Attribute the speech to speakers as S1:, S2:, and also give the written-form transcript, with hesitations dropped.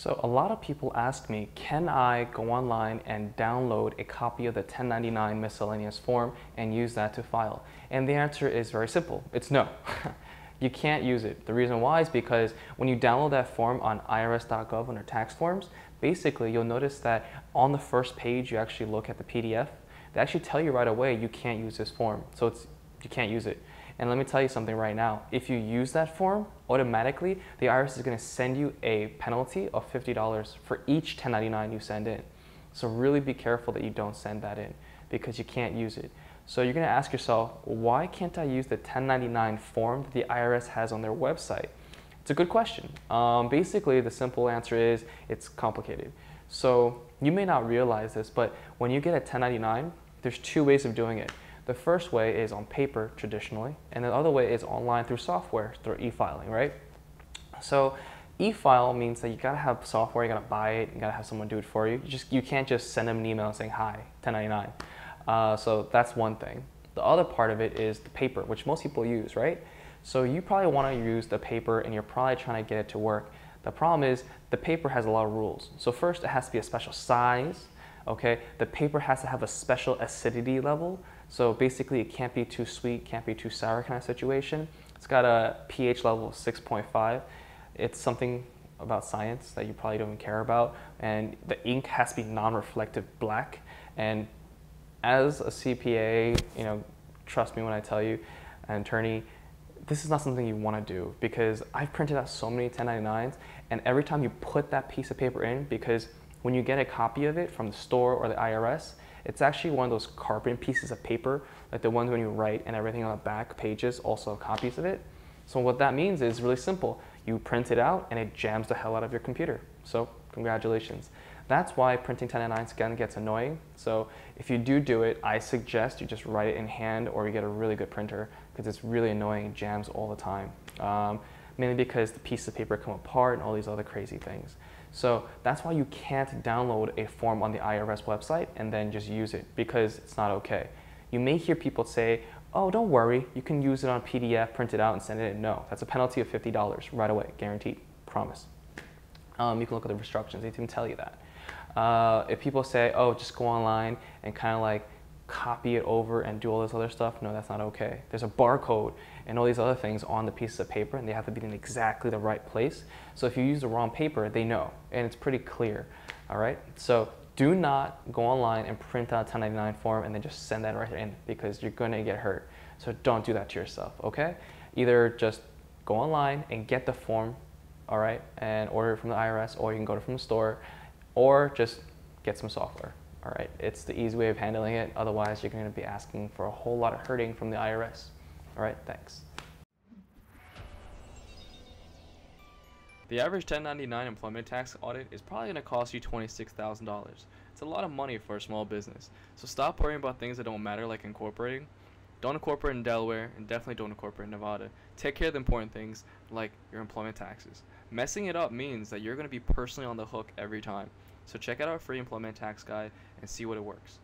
S1: So a lot of people ask me, can I go online and download a copy of the 1099 miscellaneous form and use that to file? And the answer is very simple. It's no. You can't use it. The reason why is because when you download that form on irs.gov under tax forms, basically you'll notice that on the first page you actually look at the PDF, they actually tell you right away you can't use this form. So you can't use it. And let me tell you something right now. If you use that form, automatically the IRS is going to send you a penalty of $50 for each 1099 you send in. So really be careful that you don't send that in because you can't use it. So you're going to ask yourself, why can't I use the 1099 form that the IRS has on their website? It's a good question. Basically, the simple answer is it's complicated. So you may not realize this, but when you get a 1099, there's two ways of doing it. The first way is on paper, traditionally, and the other way is online through software, through e-filing, right? So e-file means that you gotta have software, you gotta buy it, you gotta have someone do it for you. You can't just send them an email saying, hi, 1099. So that's one thing. The other part of it is the paper, which most people use, right? So you probably wanna use the paper and you're probably trying to get it to work. The problem is the paper has a lot of rules. So first, it has to be a special size. Okay, the paper has to have a special acidity level. So basically it can't be too sweet, can't be too sour kind of situation. It's got a pH level of 6.5. It's something about science that you probably don't even care about. And the ink has to be non-reflective black. And as a CPA, trust me when I tell you, an attorney, this is not something you want to do because I've printed out so many 1099s and every time you put that piece of paper in, because when you get a copy of it from the store or the IRS, it's actually one of those carbon pieces of paper, like the ones when you write and everything on the back pages, also copies of it. So what that means is really simple. You print it out and it jams the hell out of your computer. So congratulations. That's why printing 1099s again gets annoying. So if you do it, I suggest you just write it in hand or you get a really good printer because it's really annoying, it jams all the time. Mainly because the pieces of paper come apart and all these other crazy things. So that's why you can't download a form on the IRS website and then just use it because it's not okay. You may hear people say, oh, don't worry, you can use it on PDF, print it out and send it in. No, that's a penalty of $50 right away, guaranteed, promise. You can look at the instructions, they even tell you that. If people say, oh, just go online and kind of like copy it over and do all this other stuff, no, that's not okay. There's a barcode and all these other things on the pieces of paper and they have to be in exactly the right place. So if you use the wrong paper, they know and it's pretty clear, all right? So do not go online and print out a 1099 form and then just send that right in because you're gonna get hurt. So don't do that to yourself, okay? Either just go online and get the form, all right, and order it from the IRS, or you can go to from the store, or just get some software. All right, it's the easy way of handling it. Otherwise, you're going to be asking for a whole lot of hurting from the IRS. All right, thanks. The average 1099 employment tax audit is probably going to cost you $26,000. It's a lot of money for a small business. So stop worrying about things that don't matter, like incorporating. Don't incorporate in Delaware, and definitely don't incorporate in Nevada. Take care of the important things, like your employment taxes. Messing it up means that you're going to be personally on the hook every time. So check out our free employment tax guide and see what it works.